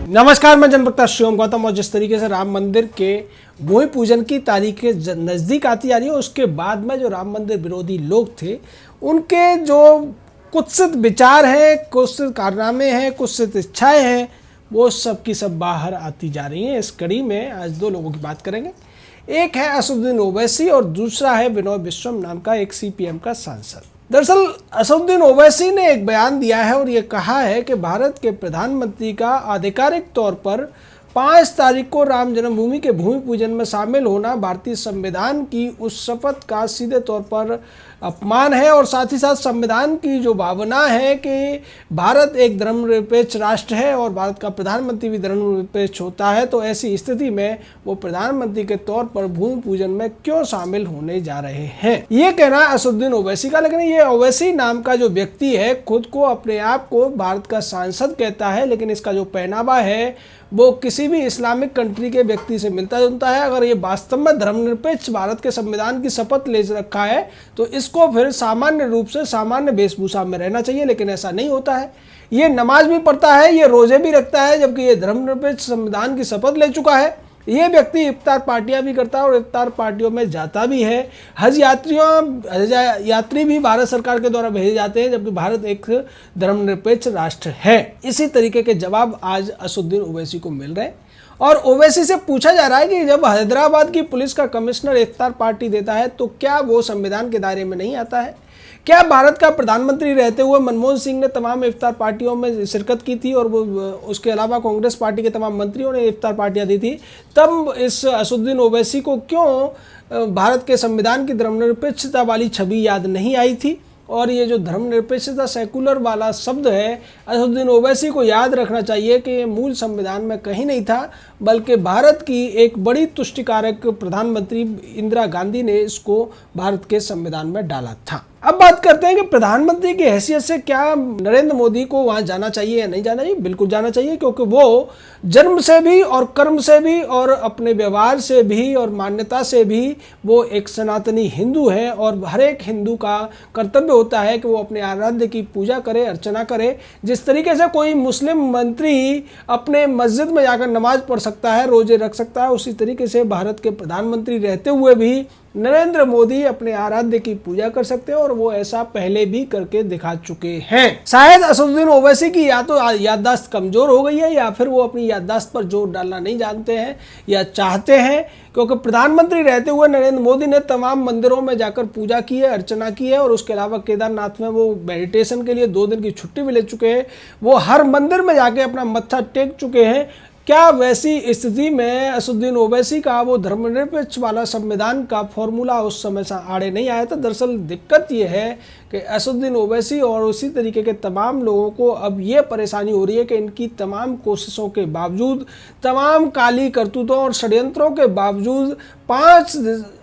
नमस्कार, मैं जनप्रता शिवम गौतम। और जिस तरीके से राम मंदिर के भूमि पूजन की तारीखें नज़दीक आती जा रही है, उसके बाद में जो राम मंदिर विरोधी लोग थे उनके जो कुत्सित विचार हैं, कुत्सित कारनामे हैं, कुत्सित इच्छाएं हैं, वो सब की सब बाहर आती जा रही हैं। इस कड़ी में आज दो लोगों की बात करेंगे। एक है असदुद्दीन ओवैसी और दूसरा है विनोय विश्वम नाम का एक सीपीएम का सांसद। दरअसल असदुद्दीन ओवैसी ने एक बयान दिया है और ये कहा है कि भारत के प्रधानमंत्री का आधिकारिक तौर पर 5 तारीख को राम जन्मभूमि के भूमि पूजन में शामिल होना भारतीय संविधान की उस शपथ का सीधे तौर पर अपमान है और साथ ही साथ संविधान की जो भावना है कि भारत एक धर्मनिरपेक्ष राष्ट्र है और भारत का प्रधानमंत्री भी धर्मनिरपेक्ष होता है, तो ऐसी स्थिति में वो प्रधानमंत्री के तौर पर भूमि पूजन में क्यों शामिल होने जा रहे हैं। ये कहना है असदुद्दीन ओवैसी का। लेकिन ये ओवैसी नाम का जो व्यक्ति है खुद को अपने आप को भारत का सांसद कहता है, लेकिन इसका जो पहनावा है वो किसी भी इस्लामिक कंट्री के व्यक्ति से मिलता जुलता है। अगर ये वास्तव में धर्मनिरपेक्ष भारत के संविधान की शपथ ले रखा है तो इसको फिर सामान्य रूप से सामान्य वेशभूषा में रहना चाहिए, लेकिन ऐसा नहीं होता है। ये नमाज भी पढ़ता है, ये रोजे भी रखता है, जबकि ये धर्मनिरपेक्ष संविधान की शपथ ले चुका है। ये व्यक्ति इफ्तार पार्टियां भी करता है और इफ्तार पार्टियों में जाता भी है। हज यात्री भी भारत सरकार के द्वारा भेजे जाते हैं, जबकि भारत एक धर्मनिरपेक्ष राष्ट्र है। इसी तरीके के जवाब आज असदुद्दीन ओवैसी को मिल रहे हैं और ओवैसी से पूछा जा रहा है कि जब हैदराबाद की पुलिस का कमिश्नर इफ्तार पार्टी देता है तो क्या वो संविधान के दायरे में नहीं आता है? क्या भारत का प्रधानमंत्री रहते हुए मनमोहन सिंह ने तमाम इफ्तार पार्टियों में शिरकत की थी और वो उसके अलावा कांग्रेस पार्टी के तमाम मंत्रियों ने इफ्तार पार्टियां दी थी, तब इस असदुद्दीन ओवैसी को क्यों भारत के संविधान की धर्मनिरपेक्षता वाली छवि याद नहीं आई थी? और ये जो धर्मनिरपेक्षता सेकुलर वाला शब्द है, असदुद्दीन ओवैसी को याद रखना चाहिए कि ये मूल संविधान में कहीं नहीं था, बल्कि भारत की एक बड़ी तुष्टिकारक प्रधानमंत्री इंदिरा गांधी ने इसको भारत के संविधान में डाला था। अब बात करते हैं कि प्रधानमंत्री की हैसियत से क्या नरेंद्र मोदी को वहां जाना चाहिए या नहीं जाना चाहिए। बिल्कुल जाना चाहिए, क्योंकि वो जन्म से भी और कर्म से भी और अपने व्यवहार से भी और मान्यता से भी वो एक सनातनी हिंदू है और हर एक हिंदू का कर्तव्य होता है कि वो अपने आराध्य की पूजा करे, अर्चना करे। जिस तरीके से कोई मुस्लिम मंत्री अपने मस्जिद में जाकर नमाज पढ़ सकता है, रोजे रख सकता है, उसी तरीके से भारत के प्रधानमंत्री रहते हुए भी नरेंद्र मोदी अपने आराध्य की पूजा कर सकते हैं और वो ऐसा पहले भी करके दिखा चुके हैं। शायद असदुद्दीन ओवैसी की या तो याददाश्त कमजोर हो गई है या फिर वो अपनी याददाश्त पर जोर डालना नहीं जानते हैं या चाहते हैं, क्योंकि प्रधानमंत्री रहते हुए नरेंद्र मोदी ने तमाम मंदिरों में जाकर पूजा की है, अर्चना की है और उसके अलावा केदारनाथ में वो मेडिटेशन के लिए 2 दिन की छुट्टी भी ले चुके हैं। वो हर मंदिर में जाके अपना मत्था टेक चुके हैं। क्या वैसी स्थिति में असदुद्दीन ओवैसी का वो धर्मनिरपेक्ष वाला संविधान का फॉर्मूला उस समय से आड़े नहीं आया था? दरअसल दिक्कत ये है कि असदुद्दीन ओवैसी और उसी तरीके के तमाम लोगों को अब ये परेशानी हो रही है कि इनकी तमाम कोशिशों के बावजूद, तमाम काली करतूतों और षड्यंत्रों के बावजूद 5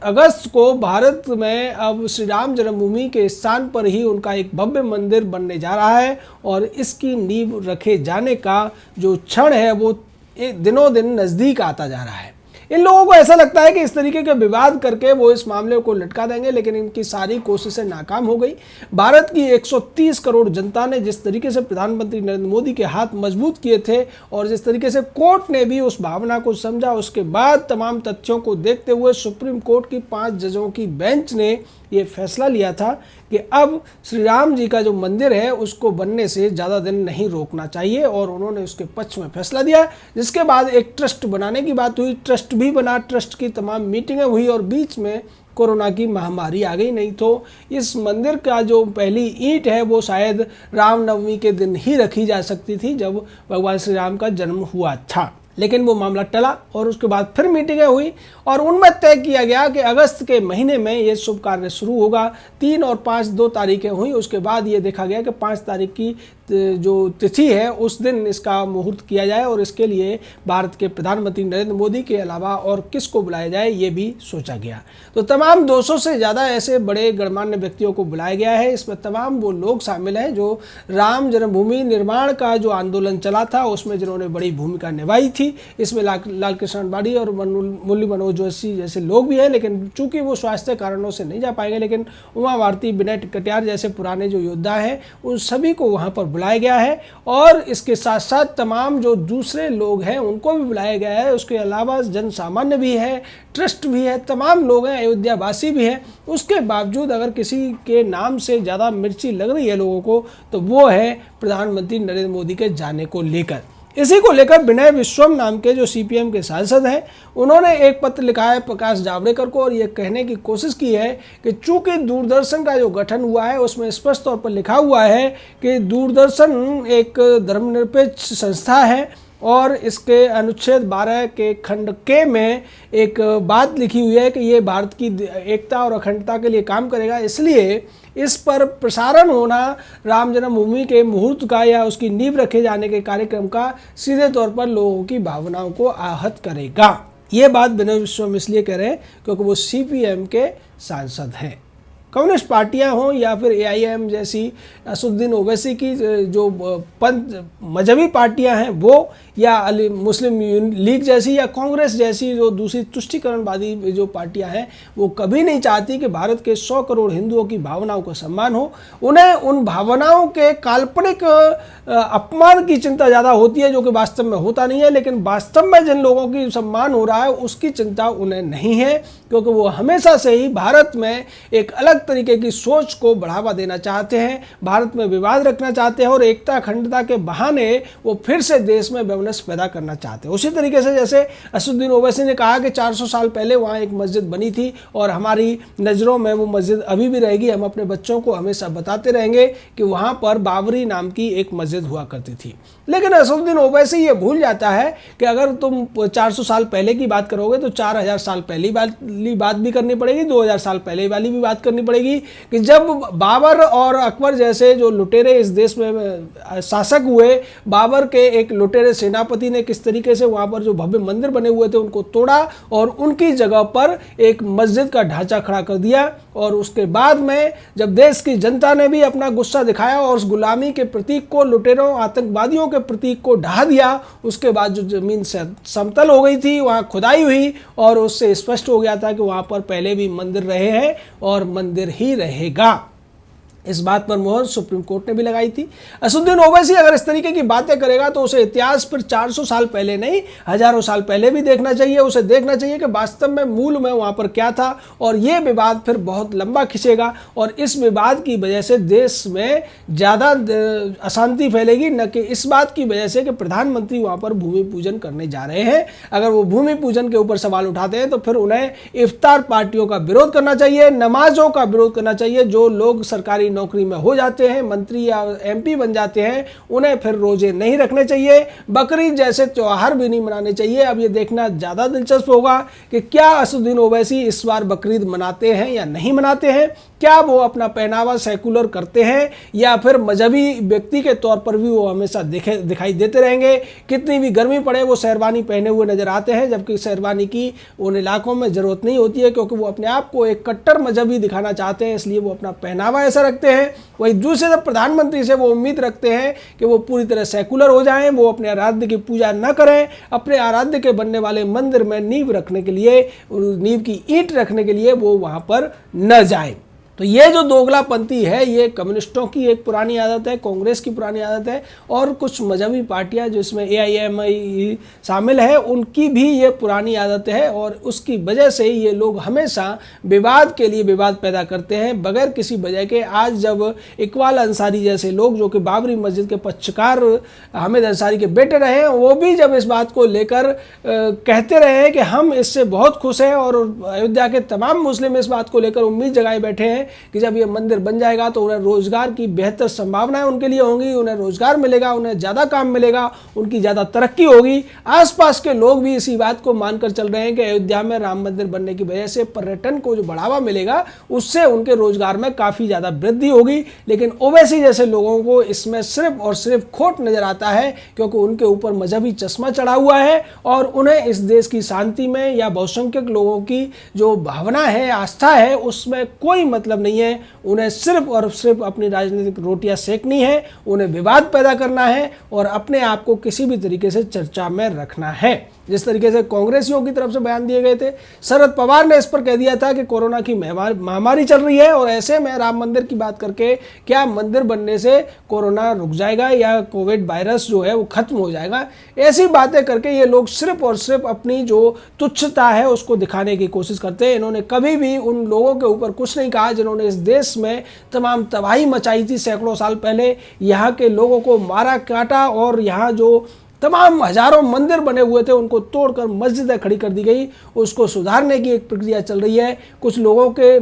अगस्त को भारत में अब श्री राम जन्मभूमि के स्थान पर ही उनका एक भव्य मंदिर बनने जा रहा है और इसकी नींव रखे जाने का जो क्षण है वो दिनों दिन नज़दीक आता जा रहा है। इन लोगों को ऐसा लगता है कि इस तरीके के विवाद करके वो इस मामले को लटका देंगे, लेकिन इनकी सारी कोशिशें नाकाम हो गई। भारत की 130 करोड़ जनता ने जिस तरीके से प्रधानमंत्री नरेंद्र मोदी के हाथ मजबूत किए थे और जिस तरीके से कोर्ट ने भी उस भावना को समझा, उसके बाद तमाम तथ्यों को देखते हुए सुप्रीम कोर्ट की 5 जजों की बेंच ने ये फैसला लिया था कि अब श्री राम जी का जो मंदिर है उसको बनने से ज़्यादा दिन नहीं रोकना चाहिए और उन्होंने उसके पक्ष में फैसला दिया। जिसके बाद एक ट्रस्ट बनाने की बात हुई, ट्रस्ट भी बना, ट्रस्ट की तमाम मीटिंगें हुई और बीच में कोरोना की महामारी आ गई। नहीं तो इस मंदिर का जो पहली ईंट है वो शायद रामनवमी के दिन ही रखी जा सकती थी, जब भगवान श्री राम का जन्म हुआ था। लेकिन वो मामला टला और उसके बाद फिर मीटिंगें हुई और उनमें तय किया गया कि अगस्त के महीने में ये शुभ कार्य शुरू होगा। 3 और 5 2 तारीखें हुई। उसके बाद ये देखा गया कि 5 तारीख की जो तिथि है उस दिन इसका मुहूर्त किया जाए और इसके लिए भारत के प्रधानमंत्री नरेंद्र मोदी के अलावा और किसको बुलाया जाए ये भी सोचा गया। तो तमाम 200 से ज़्यादा ऐसे बड़े गणमान्य व्यक्तियों को बुलाया गया है। इसमें तमाम वो लोग शामिल हैं जो राम जन्मभूमि निर्माण का जो आंदोलन चला था उसमें जिन्होंने बड़ी भूमिका निभाई थी थी। इसमें लाल कृष्ण आडवाणी और मुरली मनोहर जोशी जैसे लोग भी हैं, लेकिन चूंकि वो स्वास्थ्य कारणों से नहीं जा पाएंगे, लेकिन उमा भारती, विनय कटियार जैसे पुराने जो योद्धा हैं उन सभी को वहाँ पर बुलाया गया है। और इसके साथ साथ तमाम जो दूसरे लोग हैं उनको भी बुलाया गया है। उसके अलावा जन सामान्य भी है, ट्रस्ट भी है, तमाम लोग हैं, अयोध्या वासी भी हैं। उसके बावजूद अगर किसी के नाम से ज़्यादा मिर्ची लग रही है लोगों को, तो वो है प्रधानमंत्री नरेंद्र मोदी के जाने को लेकर। इसी को लेकर विनय विश्वम नाम के जो सीपीएम के सांसद हैं, उन्होंने एक पत्र लिखा है प्रकाश जावड़ेकर को और ये कहने की कोशिश की है कि चूंकि दूरदर्शन का जो गठन हुआ है उसमें स्पष्ट तौर पर लिखा हुआ है कि दूरदर्शन एक धर्मनिरपेक्ष संस्था है और इसके अनुच्छेद 12 के खंड के में एक बात लिखी हुई है कि ये भारत की एकता और अखंडता के लिए काम करेगा। इसलिए इस पर प्रसारण होना राम जन्मभूमि के मुहूर्त का या उसकी नींव रखे जाने के कार्यक्रम का सीधे तौर पर लोगों की भावनाओं को आहत करेगा। ये बात विनय विश्वम इसलिए कह रहे हैं क्योंकि वो सीपीएम के सांसद हैं। कम्युनिस्ट पार्टियां हों या फिर एआईएम जैसी असदुद्दीन ओवैसी की जो पंथ मजहबी पार्टियां हैं वो, या मुस्लिम लीग जैसी या कांग्रेस जैसी जो दूसरी तुष्टिकरणवादी जो पार्टियां हैं, वो कभी नहीं चाहती कि भारत के 100 करोड़ हिंदुओं की भावनाओं का सम्मान हो। उन्हें उन भावनाओं के काल्पनिक अपमान की चिंता ज़्यादा होती है, जो कि वास्तव में होता नहीं है। लेकिन वास्तव में जिन लोगों की सम्मान हो रहा है उसकी चिंता उन्हें नहीं है, क्योंकि वो हमेशा से ही भारत में एक अलग तरीके की सोच को बढ़ावा देना चाहते हैं, भारत में विवाद रखना चाहते हैं और एकता अखंडता के बहाने वो फिर से देश में वैमनस्य पैदा करना चाहते हैं। उसी तरीके से जैसे असदुद्दीन ओवैसी ने कहा कि 400 साल पहले वहाँ एक मस्जिद बनी थी और हमारी नज़रों में वो मस्जिद अभी भी रहेगी, हम अपने बच्चों को हमेशा बताते रहेंगे कि वहाँ पर बाबरी नाम की एक मस्जिद हुआ करती थी। लेकिन असदुद्दीन ओवैसी ये भूल जाता है कि अगर तुम 400 साल पहले की बात करोगे तो 4000 साल पहले वाली बात भी करनी पड़ेगी, 2000 साल पहले वाली भी बात करनी पड़ेगी कि जब बाबर और अकबर जैसे जो लुटेरे इस देश में शासक हुए, बाबर के एक लुटेरे सेनापति ने किस तरीके से वहाँ पर जो भव्य मंदिर बने हुए थे उनको तोड़ा और उनकी जगह पर एक मस्जिद का ढांचा खड़ा कर दिया। और उसके बाद में जब देश की जनता ने भी अपना गुस्सा दिखाया और उस गुलामी के प्रतीक को, लुटेरों आतंकवादियों के प्रतीक को ढहा दिया, उसके बाद जो जमीन समतल हो गई थी, वहाँ खुदाई हुई और उससे स्पष्ट हो गया था कि वहाँ पर पहले भी मंदिर रहे हैं और मंदिर ही रहेगा। इस बात पर मोहर सुप्रीम कोर्ट ने भी लगाई थी। असदुद्दीन ओवैसी अगर इस तरीके की बातें करेगा तो उसे इतिहास फिर 400 साल पहले नहीं, हजारों साल पहले भी देखना चाहिए। उसे देखना चाहिए कि वास्तव में मूल में वहाँ पर क्या था, और ये विवाद फिर बहुत लंबा खिंचेगा और इस विवाद की वजह से देश में ज़्यादा अशांति फैलेगी, न कि इस बात की वजह से कि प्रधानमंत्री वहाँ पर भूमि पूजन करने जा रहे हैं। अगर वो भूमि पूजन के ऊपर सवाल उठाते हैं तो फिर उन्हें इफ्तार पार्टियों का विरोध करना चाहिए, नमाजों का विरोध करना चाहिए। जो लोग सरकारी नौकरी में हो जाते हैं, मंत्री या एमपी बन जाते हैं, उन्हें फिर रोजे नहीं रखने चाहिए, बकरीद जैसे त्योहार भी नहीं मनाने चाहिए। अब ये देखना ज़्यादा दिलचस्प होगा कि क्या असदुद्दीन ओवैसी इस बार बकरीद मनाते हैं या नहीं मनाते हैं, क्या वो अपना पहनावा सेकुलर करते हैं या फिर मजहबी व्यक्ति के तौर पर भी वो हमेशा दिखाई देते रहेंगे। कितनी भी गर्मी पड़े वो शेरवानी पहने हुए नजर आते हैं, जबकि शेरवानी की उन इलाकों में ज़रूरत नहीं होती है, क्योंकि वो अपने आप को एक कट्टर मजहबी दिखाना चाहते हैं, इसलिए वो अपना पहनावा ऐसा रखते हैं। वही दूसरे तरफ प्रधानमंत्री से वो उम्मीद रखते हैं कि वो पूरी तरह सेकुलर हो जाएं, वो अपने आराध्य की पूजा न करें, अपने आराध्य के बनने वाले मंदिर में नींव रखने के लिए, नींव की ईंट रखने के लिए वो वहाँ पर न जाएं। तो ये जो दोगलापंथी है ये कम्युनिस्टों की एक पुरानी आदत है, कांग्रेस की पुरानी आदत है, और कुछ मजहबी पार्टियां जो इसमें एआईएमआई शामिल है उनकी भी ये पुरानी आदत है। और उसकी वजह से ये लोग हमेशा विवाद के लिए विवाद पैदा करते हैं बगैर किसी वजह के। आज जब इकबाल अंसारी जैसे लोग जो कि बाबरी मस्जिद के पक्षकार हामिद अंसारी के बेटे रहे हैं, वो भी जब इस बात को लेकर कहते रहे हैं कि हम इससे बहुत खुश हैं, और अयोध्या के तमाम मुस्लिम इस बात को लेकर उम्मीद जगाए बैठे हैं कि जब ये मंदिर बन जाएगा तो उन्हें रोजगार की बेहतर संभावनाएं उनके लिए होंगी, उन्हें रोजगार मिलेगा, उन्हें ज़्यादा काम मिलेगा, उनकी ज़्यादा तरक्की होगी। आसपास के लोग भी इसी बात को मानकर चल रहे हैं कि अयोध्या में राम मंदिर बनने की वजह से पर्यटन को जो बढ़ावा मिलेगा उससे उनके रोजगार में काफ़ी ज़्यादा वृद्धि होगी। लेकिन ओवैसी जैसे लोगों को इसमें सिर्फ और सिर्फ खोट नजर आता है, क्योंकि उनके ऊपर मजहबी चश्मा चढ़ा हुआ है और उन्हें इस देश की शांति में या बहुसंख्यक लोगों की जो भावना है, आस्था है, उसमें कोई मतलब मतलब नहीं है। उन्हें सिर्फ और सिर्फ अपनी राजनीतिक रोटियां सेकनी है, उन्हें विवाद पैदा करना है और अपने आप को किसी भी तरीके से चर्चा में रखना है। जिस तरीके से कांग्रेसियों की तरफ से बयान दिए गए थे, शरद पवार ने इस पर कह दिया था कि कोरोना की महामारी चल रही है और ऐसे में राम मंदिर की बात करके क्या मंदिर बनने से कोरोना रुक जाएगा या कोविड वायरस जो है वो खत्म हो जाएगा। ऐसी बातें करके ये लोग सिर्फ और सिर्फ अपनी जो तुच्छता है उसको दिखाने की कोशिश करते हैं। इन्होंने कभी भी उन लोगों के ऊपर कुछ नहीं कहा जिन्होंने इस देश में तमाम तबाही मचाई थी सैकड़ों साल पहले, यहाँ के लोगों को मारा काटा और यहाँ जो तमाम हजारों मंदिर बने हुए थे उनको तोड़कर मस्जिदें खड़ी कर दी गई। उसको सुधारने की एक प्रक्रिया चल रही है। कुछ लोगों के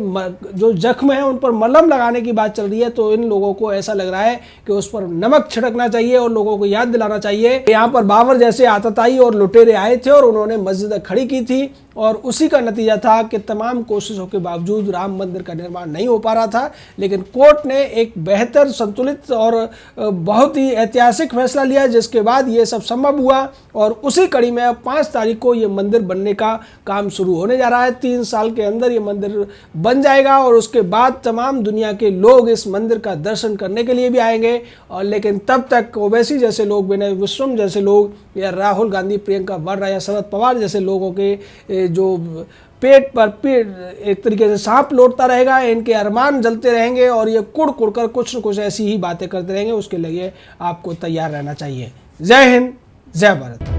जो जख्म है उन पर मलहम लगाने की बात चल रही है। तो इन लोगों को ऐसा लग रहा है कि उस पर नमक छिड़कना चाहिए और लोगों को याद दिलाना चाहिए। यहाँ पर बाबर जैसे आतताई और लुटेरे आए थे और उन्होंने मस्जिदें खड़ी की थी और उसी का नतीजा था कि तमाम कोशिशों के बावजूद राम मंदिर का निर्माण नहीं हो पा रहा था। लेकिन कोर्ट ने एक बेहतर, संतुलित और बहुत ही ऐतिहासिक फैसला लिया जिसके बाद ये सब संभव हुआ और उसी कड़ी में अब 5 तारीख को ये मंदिर बनने का काम शुरू होने जा रहा है। 3 साल के अंदर ये मंदिर बन जाएगा और उसके बाद तमाम दुनिया के लोग इस मंदिर का दर्शन करने के लिए भी आएंगे। और लेकिन तब तक ओवैसी जैसे लोग, विनय विश्वम जैसे लोग या राहुल गांधी, प्रियंका वाड्रा या शरद पवार जैसे लोगों के जो पेट पर एक तरीके से सांप लौटता रहेगा, इनके अरमान जलते रहेंगे और ये कुड़ कुड़ कर कुछ न कुछ ऐसी ही बातें करते रहेंगे। उसके लिए आपको तैयार रहना चाहिए। जय हिंद, जय भारत।